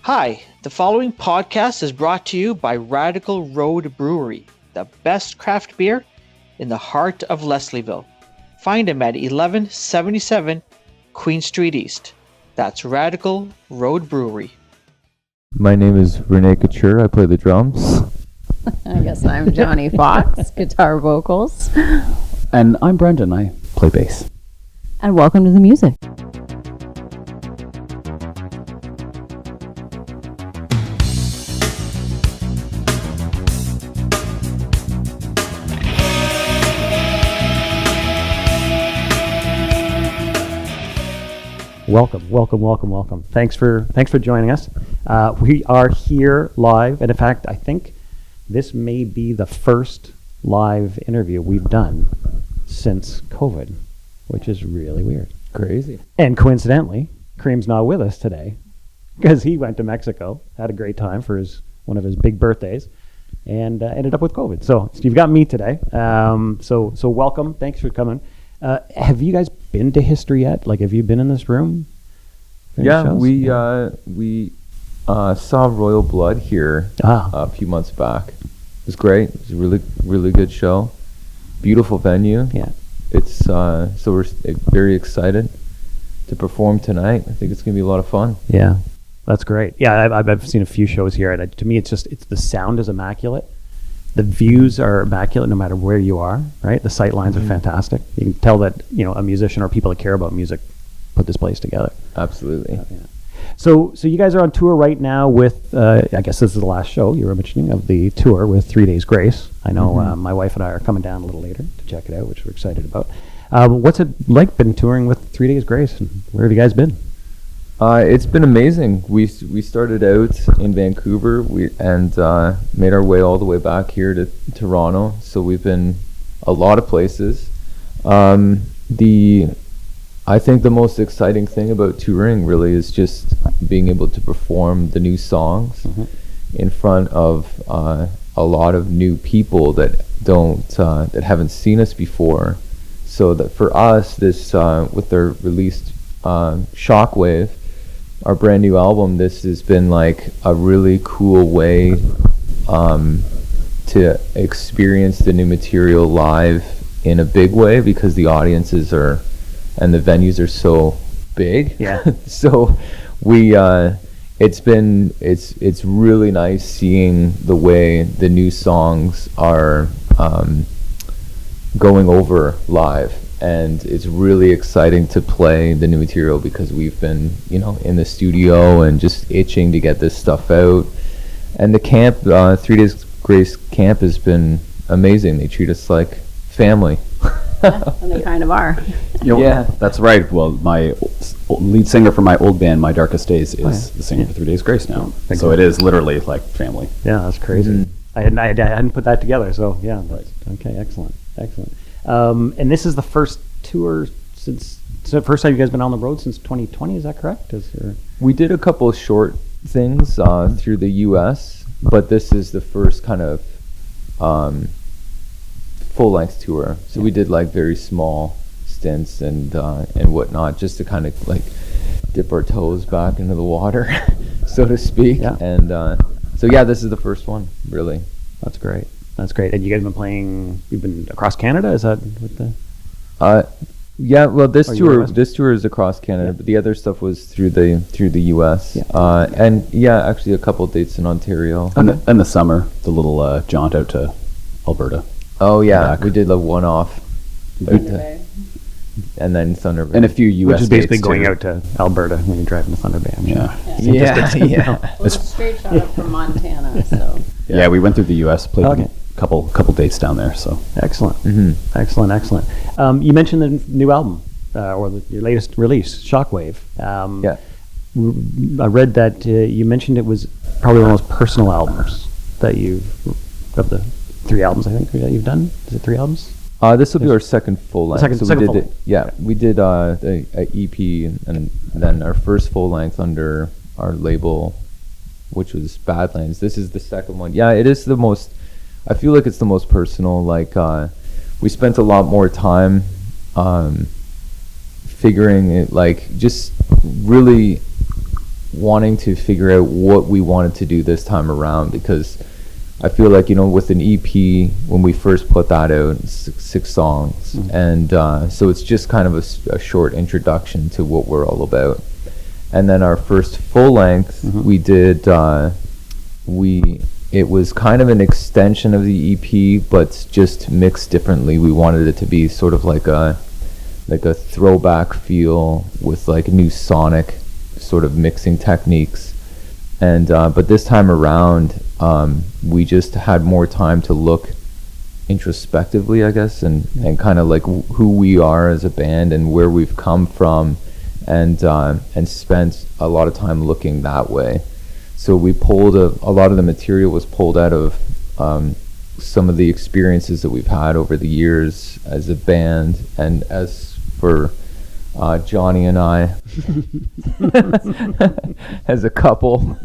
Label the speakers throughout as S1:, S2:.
S1: Hi, the following podcast is brought to you by Radical Road Brewery, the best craft beer in the heart of Leslieville. Find them at 1177 Queen Street East. That's Radical Road Brewery.
S2: My name is Renee Couture. I play the drums.
S3: I guess I'm Johnny Fox, guitar vocals.
S4: And I'm Brendan. I play bass.
S3: And welcome to the music.
S4: Welcome. Thanks for joining us. We are here live, and in fact, I think this may be the first live interview we've done since COVID, which is really weird.
S2: Crazy.
S4: And coincidentally, Kareem's not with us today because he went to Mexico, had a great time for one of his big birthdays, and ended up with COVID. So you've got me today. So welcome. Thanks for coming. Have you guys been to History yet? Like, have you been in this room?
S2: Yeah, we saw Royal Blood here a few months back. It was great. It was a really, really good show. Beautiful venue.
S4: Yeah.
S2: It's so we're very excited to perform tonight. I think it's gonna be a lot of fun.
S4: Yeah, that's great. Yeah, I've seen a few shows here, and to me, it's the sound is immaculate. The views are immaculate no matter where you are, right? The sight lines are fantastic. You can tell that, a musician or people that care about music put this place together.
S2: Absolutely.
S4: Yeah. So you guys are on tour right now with, I guess this is the last show you were mentioning of the tour with 3 Days Grace. I know my wife and I are coming down a little later to check it out, which we're excited about. What's it like been touring with 3 Days Grace, and where have you guys been?
S2: It's been amazing. We started out in Vancouver and made our way all the way back here to Toronto. So we've been a lot of places. I think the most exciting thing about touring really is just being able to perform the new songs in front of a lot of new people that that haven't seen us before. So that for us, this with their released Shockwave, our brand new album, this has been like a really cool way to experience the new material live in a big way, because the audiences and the venues are so big.
S4: Yeah.
S2: So it's really nice seeing the way the new songs are going over live. And it's really exciting to play the new material because we've been, in the studio and just itching to get this stuff out. And the camp, 3 Days Grace camp, has been amazing. They treat us like family.
S3: Yeah, and they kind of are.
S2: Yeah,
S4: that's right. Well, my lead singer for my old band, My Darkest Days, is the singer for 3 Days Grace now. So it is literally like family. Yeah, that's crazy. I hadn't put that together. So yeah, right. Okay, excellent. And this is the first tour the first time you guys been on the road since 2020. Is that correct?
S2: We did a couple of short things through the U.S., but this is the first kind of full-length tour. So we did like very small stints and whatnot, just to kind of like dip our toes back into the water, so to speak. Yeah. And so yeah, this is the first one, really.
S4: That's great. And you guys you've been across Canada? Is that what the...
S2: Yeah, well, this tour is across Canada, but the other stuff was through the U.S. Yeah. And yeah, actually a couple of dates in Ontario.
S4: And the summer, the little jaunt out to Alberta.
S2: Oh yeah, we did like one-off. And then Thunder Bay.
S4: And a few U.S. Which is basically going out to Alberta when you drive in the Thunder Bay.
S3: Yeah. It's a straight shot up from Montana. So.
S4: Yeah, we went through the U.S., played a couple dates down there. So excellent, excellent. You mentioned the new album or your latest release, Shockwave.
S2: Yeah,
S4: I read that you mentioned it was probably one of the most personal albums that of the 3 albums I think that you've done. Is it 3 albums?
S2: This will be our second full length. We did a EP and then our first full length under our label, which was Badlands. This is the second one. Yeah, it is the most. I feel like it's the most personal. Like we spent a lot more time figuring it, like just really wanting to figure out what we wanted to do this time around, because I feel like, with an EP, when we first put that out, six songs, and so it's just kind of a short introduction to what we're all about. And then our first full length, we did, it was kind of an extension of the EP, but just mixed differently. We wanted it to be sort of like a throwback feel with like new sonic sort of mixing techniques. And but this time around, we just had more time to look introspectively, I guess, and kind of like who we are as a band and where we've come from, and spent a lot of time looking that way. So we pulled a lot of the material was pulled out of some of the experiences that we've had over the years as a band, and as for Johnny and I as a couple.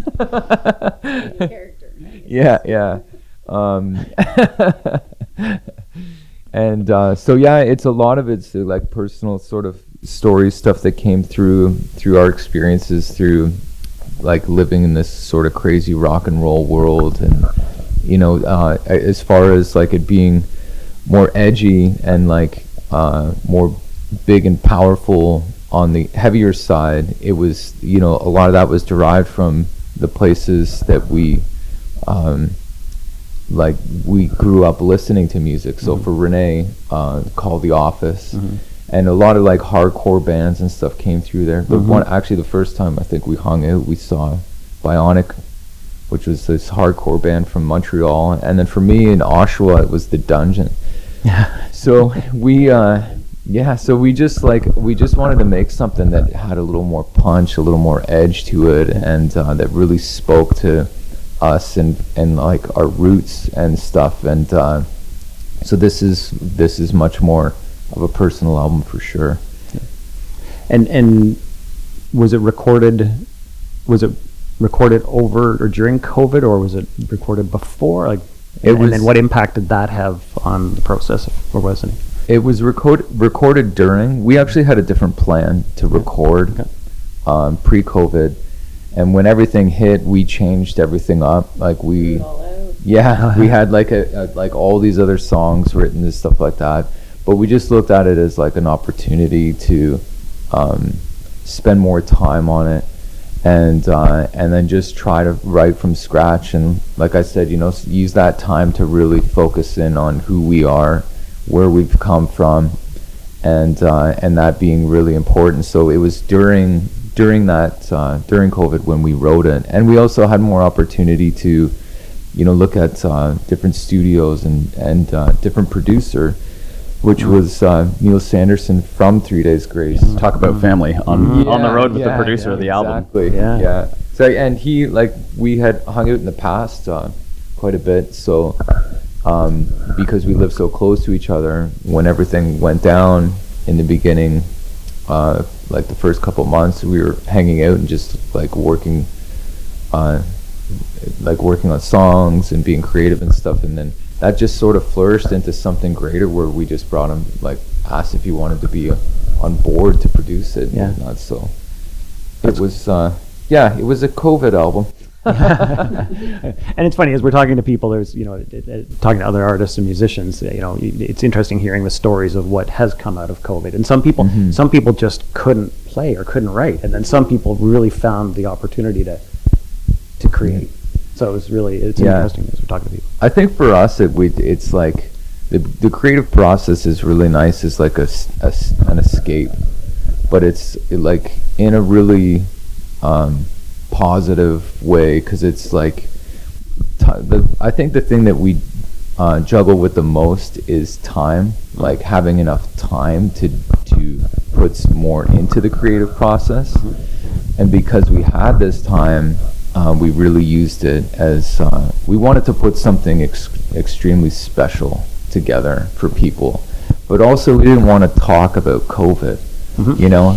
S3: Character.
S2: Yeah. And so yeah, it's a lot of it's like personal sort of story stuff that came through our experiences through like living in this sort of crazy rock and roll world, and as far as like it being more edgy and like more big and powerful on the heavier side, it was a lot of that was derived from the places that we grew up listening to music. So for Renee, called The Office, and a lot of like hardcore bands and stuff came through there. But the first time I think we hung out, we saw Bionic, which was this hardcore band from Montreal, and then for me in Oshawa it was The Dungeon. So we just wanted to make something that had a little more punch, a little more edge to it, and that really spoke to us and like our roots and stuff. And so this is much more of a personal album for sure.
S4: And was it recorded over or during COVID, or was it recorded before? Like, and then what impact did that have on the process, or wasn't it?
S2: It was recorded during. We actually had a different plan to record pre-COVID, and when everything hit, we changed everything up. Like we had like all these other songs written and stuff like that, but we just looked at it as like an opportunity to spend more time on it, and then just try to write from scratch, and like I said, use that time to really focus in on who we are, where we've come from, and that being really important. So it was during COVID when we wrote it, and we also had more opportunity to look at different studios and different producer, which was Neil Sanderson from 3 Days Grace.
S4: Talk about family on the road with the producer of the album.
S2: Exactly. Yeah. So and he, like, we had hung out in the past quite a bit, so because we lived so close to each other, when everything went down in the beginning, like the first couple months, we were hanging out and just like working on songs and being creative and stuff, and then that just sort of flourished into something greater, where we just brought him, like, asked if he wanted to be on board to produce it. And whatnot. So it was it was a COVID album.
S4: And it's funny, as we're talking to people, there's talking to other artists and musicians, it's interesting hearing the stories of what has come out of COVID. And some people just couldn't play or couldn't write, and then some people really found the opportunity to create. So it's interesting as we're talking to people.
S2: I think for us, it's like the creative process is really nice. It's like an escape, but it's like in a really positive way, because it's like I think the thing that we juggle with the most is time, like having enough time to put some more into the creative process. And because we had this time, we really used it as we wanted to put something extremely special together for people, but also we didn't want to talk about COVID,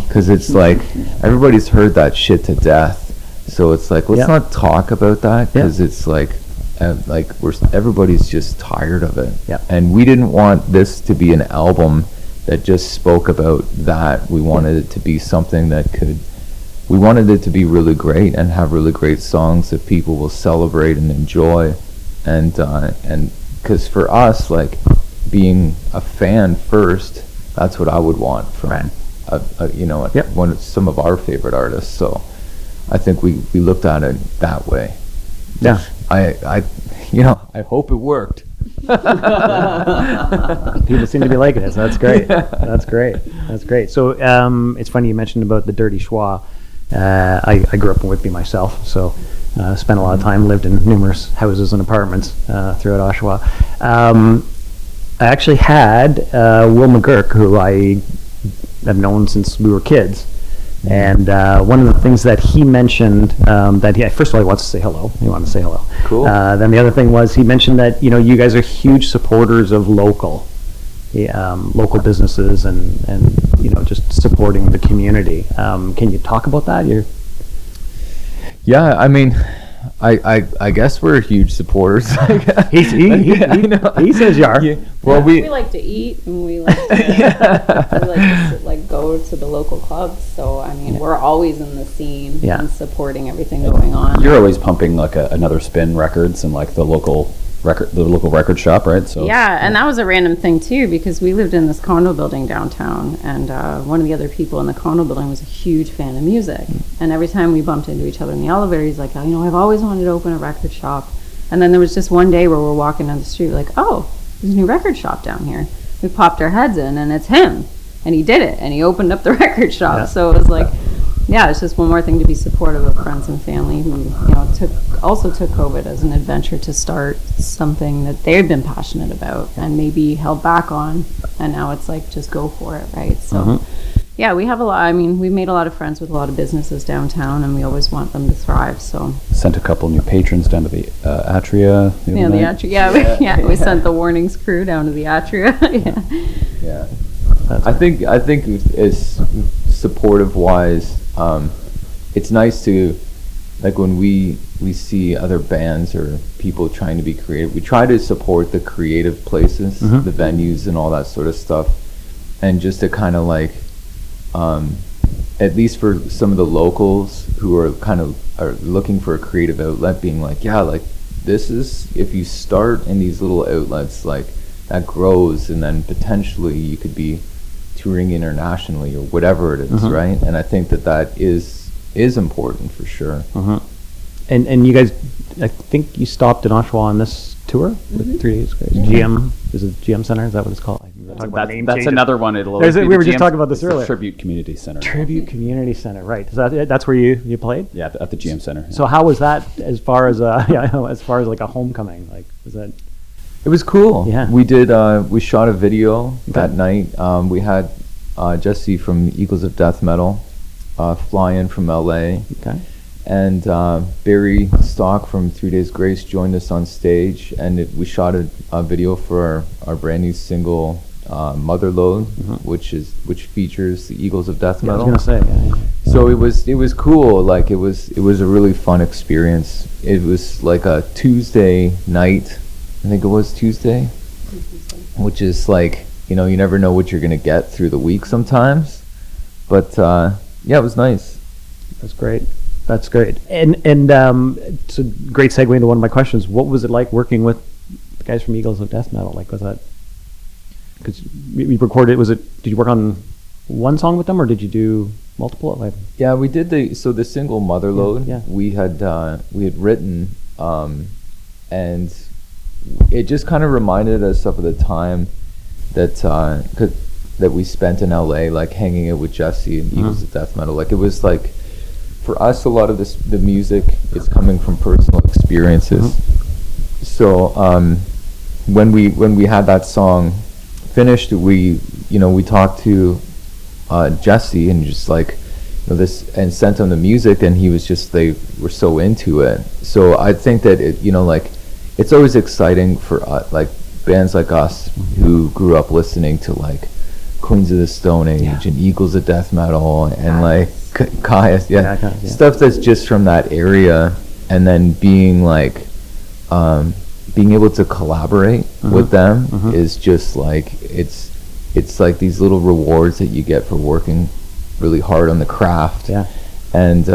S2: because it's like everybody's heard that shit to death. So it's like, let's not talk about that, because it's like everybody's just tired of it. And we didn't want this to be an album that just spoke about that. We wanted it to be something that could we wanted it to be really great and have really great songs that people will celebrate and enjoy, and because for us, like, being a fan first, that's what I would want from one of some of our favorite artists. So I think we looked at it that way.
S5: Yeah.
S2: I hope it worked.
S5: People seem to be liking it, so that's great. That's great. So it's funny you mentioned about the Dirty Schwa. I grew up in Whitby myself, so spent a lot of time, lived in numerous houses and apartments throughout Oshawa. I actually had Will McGurk, who I have known since we were kids. And one of the things that he mentioned, first of all, he wants to say hello. He wanted to say hello.
S2: Cool.
S5: Then the other thing was he mentioned that, you guys are huge supporters of local businesses and just supporting the community. Can you talk about that?
S2: Yeah, I mean, I guess we're huge supporters.
S5: He says you are.
S2: Yeah. Well,
S3: we like to eat, and we like to go to the local clubs. So I mean, we're always in the scene and supporting everything going on.
S4: You're always pumping like another Spin Records and like the local record shop, right? So
S3: and that was a random thing too, because we lived in this condo building downtown, and one of the other people in the condo building was a huge fan of music, and every time we bumped into each other in the elevator, he's like, I've always wanted to open a record shop. And then there was just one day where we're walking down the street, like, oh, there's a new record shop down here. We popped our heads in, and it's him, and he did it, and he opened up the record shop. So it was like, it's just one more thing to be supportive of friends and family who, took COVID as an adventure to start something that they've been passionate about and maybe held back on, and now it's like, just go for it, right? So, we have a lot. I mean, we've made a lot of friends with a lot of businesses downtown, and we always want them to thrive. So
S4: sent a couple new patrons down to the Atria.
S3: The Atria. We sent the Warnings crew down to the Atria.
S2: I think it's supportive wise. It's nice to, like, when we see other bands or people trying to be creative, we try to support the creative places, the venues and all that sort of stuff, and just to kind of like, at least for some of the locals who are looking for a creative outlet, being like, this is, if you start in these little outlets, like, that grows, and then potentially you could be touring internationally or whatever it is, right? And I think that is important for sure.
S5: And you guys, I think you stopped in Oshawa on this tour with 3 Days Grace. GM, is it GM Center? Is that what it's called?
S4: That's another one.
S5: We were just talking about this earlier.
S4: Tribute Community Center.
S5: Tribute Community Center, right? So that's where you played?
S4: Yeah, at the GM Center. Yeah.
S5: So how was that as far as like a homecoming? Like, was that?
S2: It was cool.
S5: Yeah.
S2: We did. We shot a video that night. We had Jesse from Eagles of Death Metal fly in from LA.
S5: Okay.
S2: And Barry Stock from 3 Days Grace joined us on stage, and we shot a video for our brand new single, Motherload, which features the Eagles of Death Metal.
S5: I was gonna say.
S2: So it was cool. Like, it was a really fun experience. It was like a Tuesday night. I think it was Tuesday, which is like, you never know what you're gonna get through the week sometimes. But it was nice.
S5: That's great. And it's a great segue into one of my questions. What was it like working with the guys from Eagles of Death Metal? Like, was that, because we recorded, did you work on one song with them, or did you do multiple?
S2: Yeah, we did the single Motherload.
S5: Yeah.
S2: We had written, and it just kind of reminded us of the time that we spent in LA, like hanging out with Jesse and Eagles of Death Metal. Like, it was like, for us, a lot of the music is coming from personal experiences. So when we had that song finished, we talked to Jesse and just like, this, and sent him the music, and he was just, they were so into it. So I think that it's always exciting for like bands like us who grew up listening to like Queens of the Stone Age and Eagles of Death Metal and like Caius, stuff that's just from that area, and then being like being able to collaborate with them is just like, it's like these little rewards that you get for working really hard on the craft. and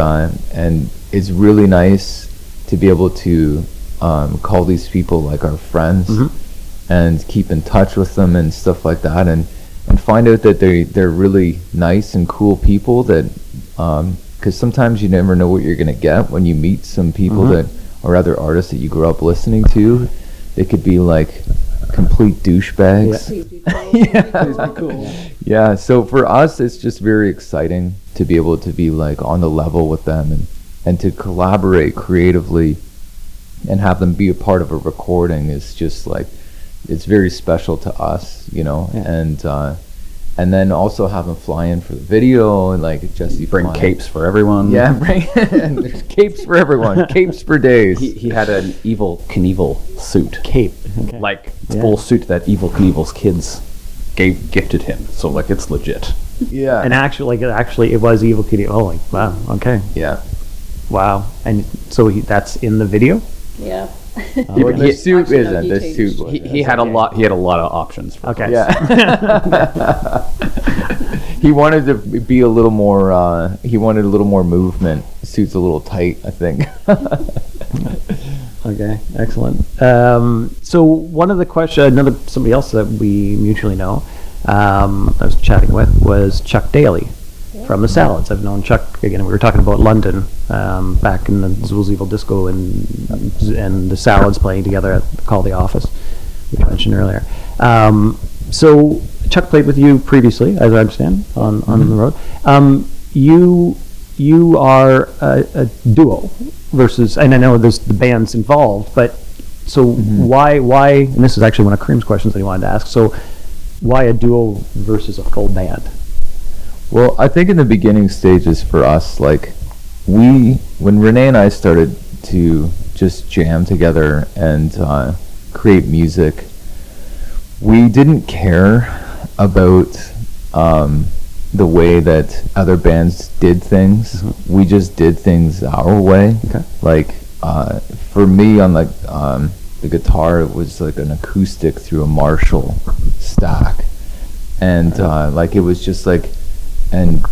S2: it's really nice to be able to call these people like our friends and keep in touch with them and stuff like that, and find out that they're really nice and cool people, that because sometimes you never know what you're going to get when you meet some people that are other artists that you grew up listening to. They could be like complete douchebags. Yeah, so for us it's just very exciting to be able to be like on the level with them, and to collaborate creatively and have them be a part of a recording is just like, it's very special to us, you know. And then also have them fly in for the video, and like Jesse
S4: bring capes for everyone.
S2: Yeah, and there's capes for everyone. Capes for days.
S4: He had an Evel Knievel suit.
S5: Cape. Okay.
S4: Like full suit that Evel Knievel's kids gifted him. So like it's legit.
S2: Yeah.
S5: And actually it was Evil Kitty. Oh, like, wow. Okay.
S2: Yeah.
S5: Wow. And so that's in the video?
S3: Yeah.
S2: The suit isn't. The suit was.
S4: He had a lot. He had a lot of options. For
S5: Okay.
S2: Yeah. He wanted to be a little more. He wanted a little more movement. The suit's a little tight, I think.
S5: Okay, excellent. So one of the questions, somebody else that we mutually know, I was chatting with, was Chuck Daly from the Salads. I've known Chuck, again, we were talking about London back in the Zool's Evil Disco, and the Salads playing together at Call the Office, which I mentioned earlier. So Chuck played with you previously, as I understand, on the road. You are a duo versus, and I know there's the bands involved, but so why, and this is actually one of Kareem's questions that he wanted to ask, so why a duo versus a full band?
S2: Well, I think in the beginning stages for us, like when Renee and I started to just jam together and create music, we didn't care about the way that other bands did things. We just did things our way.
S5: Okay.
S2: Like for me on the guitar, it was like an acoustic through a Marshall stack, and like it was just like, and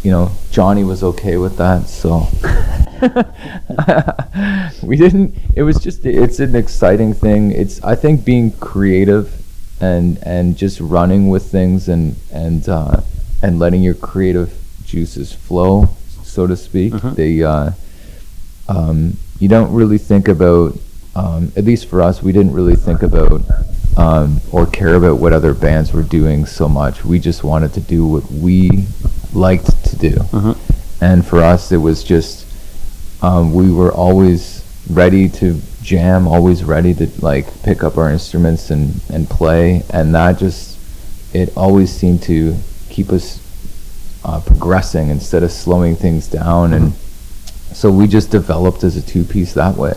S2: you know, Johnny was okay with that, so we didn't. It was just, it's an exciting thing. It's, I think, being creative and just running with things and letting your creative juices flow, so to speak. They you don't really think about, at least for us, we didn't really think about or care about what other bands were doing so much. We just wanted to do what we liked to do. And for us, it was just we were always ready to jam, always ready to like pick up our instruments and play, and that just, it always seemed to keep us progressing instead of slowing things down. And so we just developed as a two-piece that way.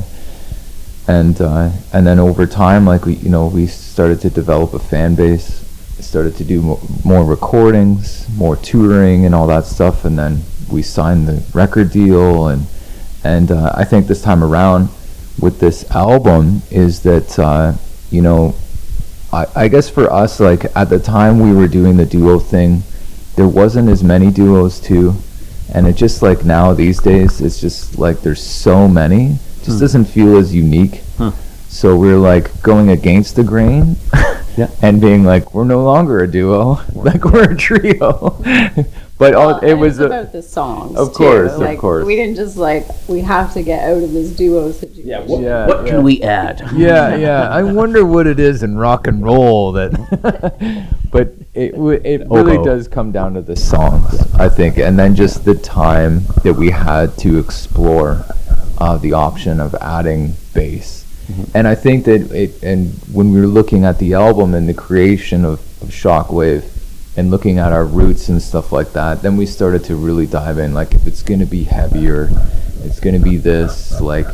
S2: And then over time, like we started to develop a fan base, started to do more recordings, more touring and all that stuff, and then we signed the record deal. And I think this time around with this album is that I guess for us, like at the time we were doing the duo thing, there wasn't as many duos too, and it just, like now these days, it's just like there's so many, it just doesn't feel as unique. So we're like going against the grain and being like, we're no longer a duo, like we're a trio. But it was
S3: about the songs,
S2: of course,
S3: too. Like,
S2: of course.
S3: We didn't just like, we have to get out of this duo situation.
S4: What can we add?
S2: Yeah. I wonder what it is in rock and roll that. But it really does come down to the songs, I think, and then just the time that we had to explore the option of adding bass. And I think that and when we were looking at the album and the creation of Shockwave and looking at our roots and stuff like that, then we started to really dive in, like if it's going to be heavier, it's going to be this, like,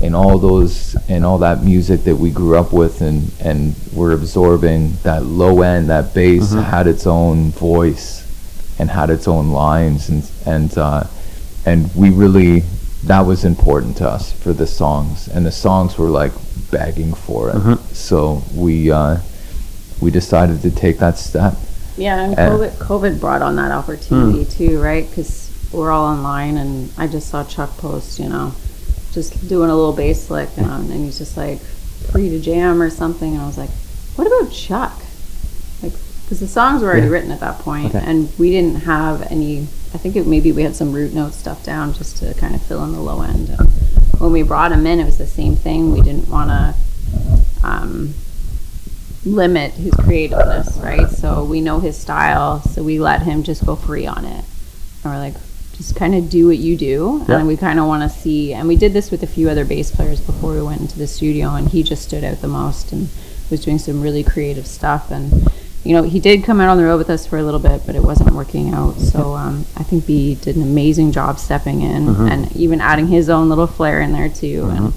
S2: and all that music that we grew up with and we're absorbing that low end, that bass had its own voice and had its own lines, and we really, that was important to us for the songs, and the songs were like begging for it. So we decided to take that step.
S3: Yeah, and COVID brought on that opportunity too, right? Because we're all online, and I just saw Chuck post, just doing a little bass lick, and he's just like, free to jam or something. And I was like, what about Chuck? Like, because the songs were already written at that point, and we didn't have any. I think maybe we had some root note stuff down just to kind of fill in the low end. And when we brought him in, it was the same thing. We didn't want to limit his creativeness, right? So we know his style, so we let him just go free on it. And we're like, just kind of do what you do. And we kind of want to see, and we did this with a few other bass players before we went into the studio, and he just stood out the most and was doing some really creative stuff. And he did come out on the road with us for a little bit, but it wasn't working out. So I think B did an amazing job stepping in and even adding his own little flair in there too. And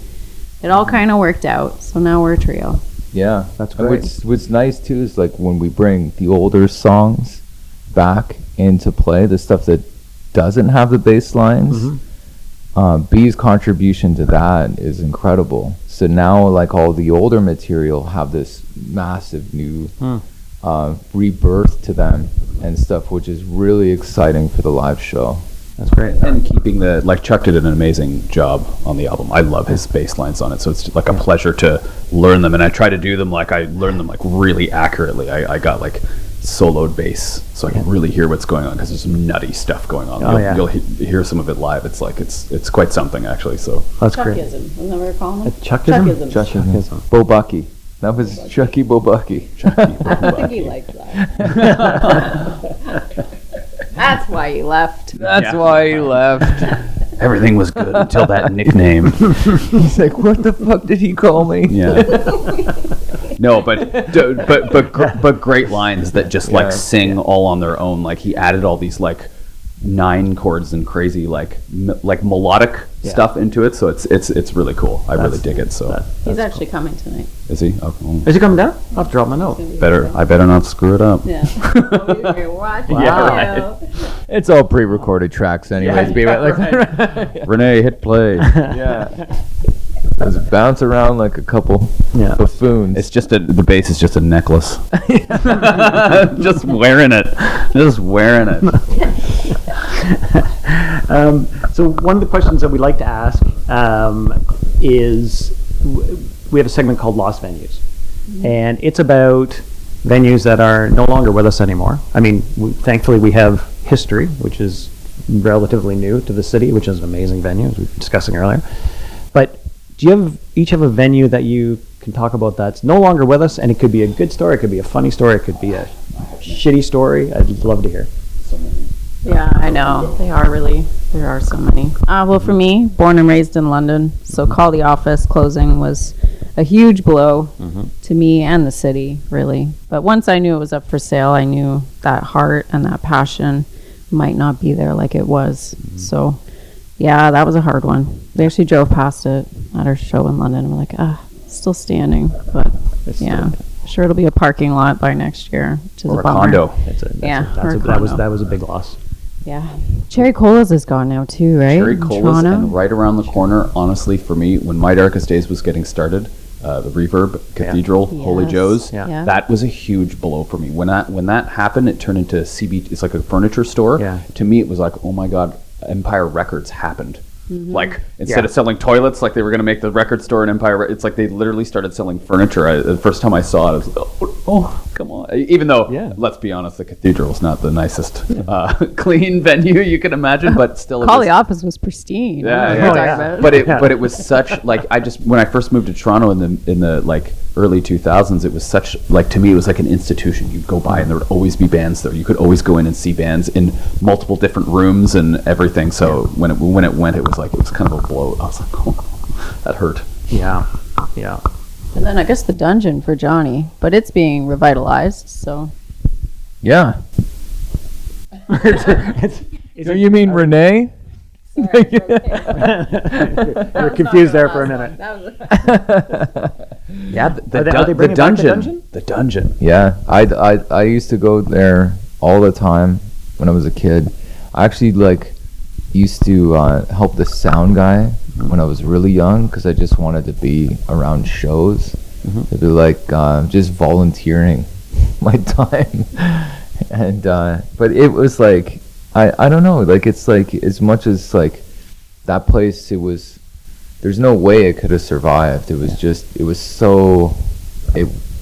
S3: it all kind of worked out. So now we're a trio.
S2: Yeah,
S5: that's great.
S2: What's nice too is like when we bring the older songs back into play, the stuff that doesn't have the bass lines, B's contribution to that is incredible. So now like all the older material have this massive new rebirth to them and stuff, which is really exciting for the live show.
S5: That's great.
S4: And keeping Chuck did an amazing job on the album. I love his bass lines on it, so it's like a pleasure to learn them. And I try to do them I learn them really accurately. I got soloed bass, so I can really hear what's going on because there's some nutty stuff going on. You'll hear some of it live. It's it's quite something actually. So
S5: that's great.
S3: Chuckism, isn't that what we're calling it?
S5: Chuckism.
S3: Chuckism.
S2: Bo Bucky. That was Chucky Bo Bucky.
S3: I think he liked that. That's why he left.
S2: That's why he left.
S4: Everything was good until that nickname.
S2: He's like, what the fuck did he call me?
S4: Yeah. No, but great lines that just sing all on their own. Like he added all these 9 chords and crazy melodic stuff into it. So it's really cool. I really dig it. So
S3: he's actually coming tonight.
S4: Is he? Oh, cool.
S5: Is he coming down? I'll have to drop my note.
S4: I better not screw it up.
S3: Yeah. Watch
S2: Wow. It's all pre-recorded tracks anyways.
S4: Renee, hit play.
S2: Yeah. Just bounce around like a couple buffoons.
S4: It's just the bass is just a necklace. Just wearing it.
S5: So one of the questions that we like to ask is we have a segment called Lost Venues, and it's about venues that are no longer with us anymore. I mean, thankfully we have History, which is relatively new to the city, which is an amazing venue, as we were discussing earlier. But do you each have a venue that you can talk about that's no longer with us, and it could be a good story, it could be a funny story, it could be a shitty story? I'd love to hear.
S3: Yeah, I know. There are so many. Well, for me, born and raised in London, so Call the Office closing was a huge blow to me and the city, really. But once I knew it was up for sale, I knew that heart and that passion might not be there like it was. So, yeah, that was a hard one. We actually drove past it at our show in London, and we're like, still standing. But, sure it'll be a parking lot by next year, which is
S4: or
S3: a bummer.
S4: Condo.
S5: That was a big loss.
S3: Yeah. Cherry Cola's is gone now too, right?
S4: Cherry Cola's, and right around the corner, honestly, for me, when My Darkest Days was getting started, the Reverb Cathedral, Holy Joe's, that was a huge blow for me. When that happened, it turned into CB. It's like a furniture store. Yeah. To me, it was like, oh my God, Empire Records happened. Like instead of selling toilets, like they were going to make the record store in Empire, it's like they literally started selling furniture. The first time I saw it, I was like, oh come on. Even though, let's be honest, the cathedral is not the nicest clean venue you can imagine, but still.
S3: Call the Office was pristine.
S4: But it was such when I first moved to Toronto in the early 2000s, it was such to me it was like an institution. You'd go by and there would always be bands there. You could always go in and see bands in multiple different rooms and everything. So when it went, it was kind of a blow. I was like, oh, that hurt.
S5: Yeah.
S3: And then I guess the Dungeon for Johnny, but it's being revitalized. So.
S2: Yeah. You mean Renee?
S3: Sorry,
S5: You're confused there for a minute.
S4: Yeah, the dungeon. The dungeon.
S2: Yeah, I used to go there all the time when I was a kid. I actually used to help the sound guy when I was really young because I just wanted to be around shows. It'd be just volunteering my time, and but it was I don't know. Like, it's like, as much as like that place, there's no way it could have survived. It was just, it was so,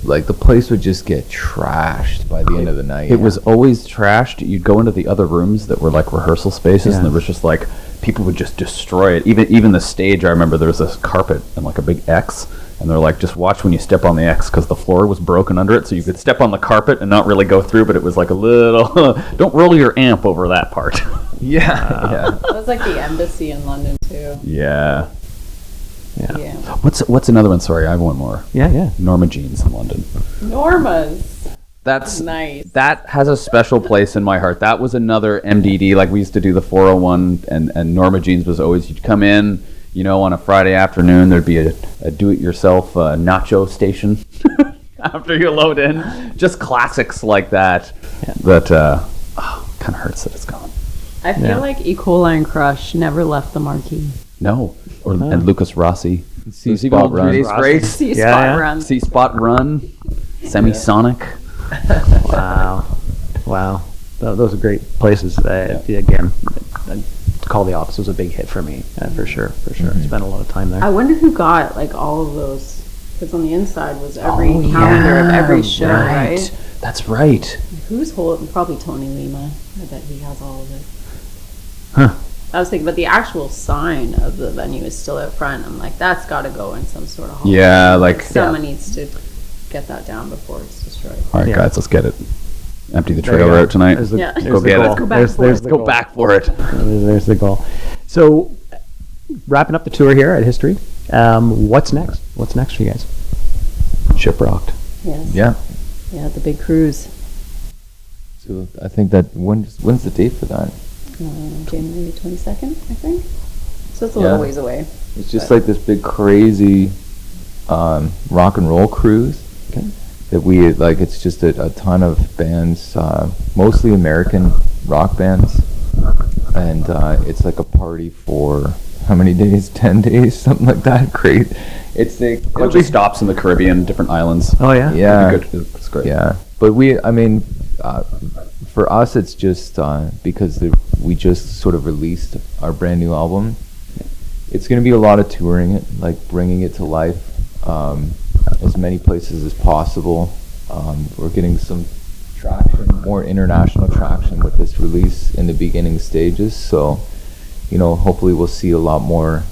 S2: like, the place would just get trashed by the end of the night.
S4: It was always trashed. You'd go into the other rooms that were like rehearsal spaces, and there was just like, people would just destroy it. Even the stage, I remember there was this carpet and like a big X, and they're like, just watch when you step on the X, because the floor was broken under it, so you could step on the carpet and not really go through, but it was like a little, don't roll your amp over that part.
S2: yeah.
S3: That was like the Embassy in London too.
S4: Yeah.
S3: Yeah.
S4: What's another one? Sorry, I have one more.
S5: Yeah.
S4: Norma Jeans in London.
S3: Norma's.
S4: That's
S3: nice.
S4: That has a special place in my heart. That was another MDD. Like, we used to do the 401, and Norma Jeans was always, you'd come in, on a Friday afternoon, there'd be a do-it-yourself nacho station after you load in. Just classics like that. That kind of hurts that it's gone.
S3: I feel like E. coli and Crush never left the marquee.
S4: No. And Lucas Rossi.
S2: C-Spot Run.
S4: Today's Grace.
S3: C-Spot Run.
S4: C-Spot Run. Semisonic.
S5: Wow. Those are great places. Again, Call the Office was a big hit for me, for sure. Spent a lot of time there.
S3: I wonder who got like all of those, because on the inside was every calendar of every show, right?
S4: That's right.
S3: Who's holding? Probably Tony Lima. I bet he has all of it.
S5: Huh.
S3: I was thinking, but the actual sign of the venue is still out front. I'm like, that's got to go in some sort of hall.
S4: Yeah, like
S3: someone needs to get that down before it's destroyed.
S4: All right, guys, let's get it. Empty the trailer out tonight.
S5: Let's
S4: go get it.
S5: Let's
S4: go back for it.
S5: There's the goal. So, wrapping up the tour here at History. What's next? What's next for you guys?
S4: Shiprocked.
S3: Yes.
S2: Yeah.
S3: The big cruise.
S2: So I think that when's the date for that?
S3: January 22nd, I think. So it's a little ways away.
S2: It's just like this big crazy rock and roll cruise.
S5: Okay.
S2: That we like. It's just a ton of bands, mostly American rock bands, and it's like a party for how many days? 10 days, something like that. Great. It's a
S4: bunch of stops in the Caribbean, different islands.
S5: Oh yeah.
S2: Yeah.
S4: It'd be good. It's great.
S2: Yeah, but for us, it's just because we just sort of released our brand new album. It's going to be a lot of touring it, like bringing it to life, as many places as possible. We're getting some traction, more international traction with this release in the beginning stages. So, hopefully we'll see a lot more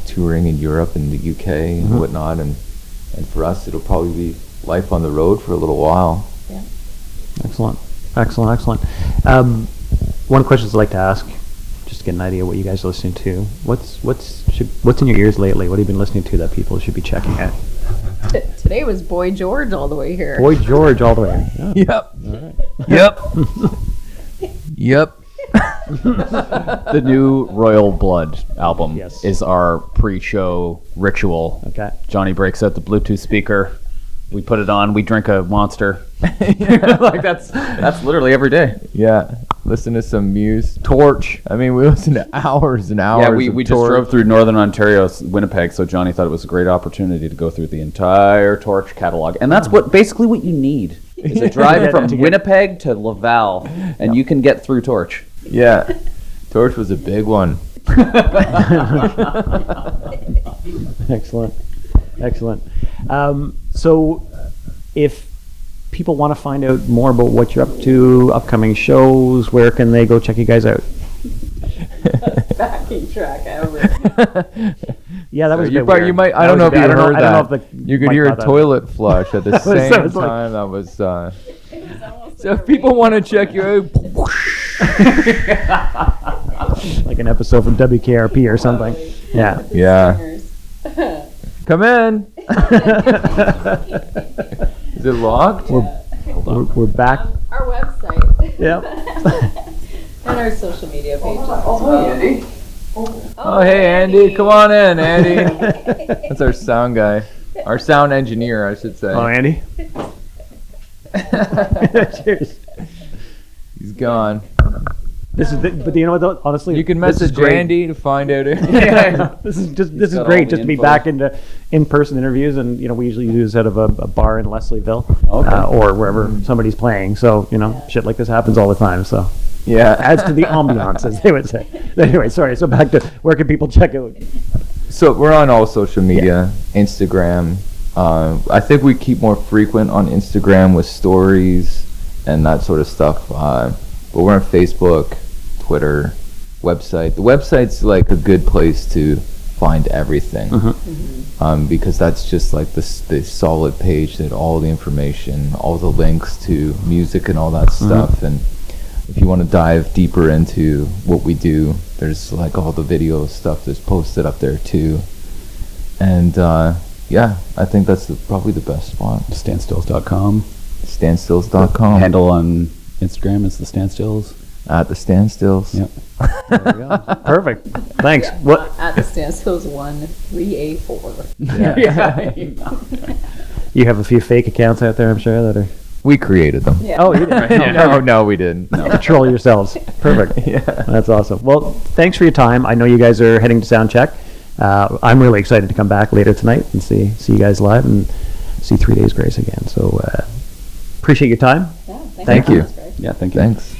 S2: touring in Europe and the UK and whatnot. And for us, it'll probably be life on the road for a little while.
S3: Yeah.
S5: Excellent. One of the questions I'd like to ask, just to get an idea of what you guys are listening to. What's in your ears lately? What have you been listening to that people should be checking out?
S3: Today was Boy George all the way here.
S5: Boy George all the way. Yeah.
S2: Yep.
S5: All right.
S2: Yep.
S4: The new Royal Blood album
S5: Yes.
S4: is our pre-show ritual.
S5: Okay.
S4: Johnny breaks out the Bluetooth speaker. We put it on. We drink a Monster. Like that's literally every day.
S2: Yeah. Listen to some Muse. Torch. I mean, we listened to hours and hours.
S4: Yeah,
S2: of
S4: we just
S2: Torch.
S4: drove through Northern Ontario, Winnipeg. So Johnny thought it was a great opportunity to go through the entire Torch catalog, and that's basically what you need. Is a drive from Winnipeg to Laval, and you can get through Torch.
S2: Yeah. Torch was a big one.
S5: Excellent. So, if people want to find out more about what you're up to, upcoming shows, where can they go check you guys out?
S3: Backing track ever.
S5: Yeah, that was
S2: You
S5: a bit weird.
S2: might. I don't know if you heard that.
S5: I don't know if
S2: you could hear a toilet flush at the same
S5: sounds like-
S2: time. That was. So if people want to check you out,
S5: like an episode from WKRP or something. Yeah.
S2: yeah, come in. Is it locked?
S5: We're back.
S3: Our website.
S5: Yep.
S3: And our social media pages as well.
S2: Andy. Oh, hey, Andy. Come on in, Andy. That's our sound guy. Our sound engineer, I should say.
S5: Oh, Andy. Cheers.
S2: He's gone.
S5: But you know what? Honestly,
S2: You can
S5: this is
S2: message
S5: great.
S2: Andy to find out.
S5: Yeah, this is
S2: got all
S5: great
S2: the
S5: just to be
S2: info.
S5: back into in-person interviews, and we usually do this out of a bar in Leslieville,
S4: Okay.
S5: or wherever somebody's playing. So shit like this happens all the time. So
S2: Yeah.
S5: Adds to the ambiance, as they would say. Anyway, sorry. So back to where can people check out?
S2: So we're on all social media, Instagram. I think we keep more frequent on Instagram with stories and that sort of stuff. But we're on Facebook, Twitter, website. The website's like a good place to find everything, because that's just like the solid page that all the information, all the links to music and all that stuff. And if you want to dive deeper into what we do, there's like all the video stuff that's posted up there too. And yeah, I think that's probably the best spot.
S4: Standstills.com.
S2: Standstills.com.
S4: Handle on Instagram is the Standstills.
S2: At the Standstills.
S4: Yep.
S5: There we go. Perfect. Thanks.
S3: Yeah,
S5: What?
S3: at the Standstills 13A4.
S5: You have a few fake accounts out there, I'm sure, that are.
S2: We created them.
S3: Yeah.
S5: Oh, you did.
S2: No, we didn't. No.
S5: Control yourselves. Perfect.
S2: Yeah.
S5: That's awesome. Well, thanks for your time. I know you guys are heading to sound check. I'm really excited to come back later tonight and see you guys live and see 3 Days Grace again. So appreciate your time.
S3: Yeah,
S2: Thank you.
S3: That's great.
S4: Yeah, thank you.
S2: Thanks.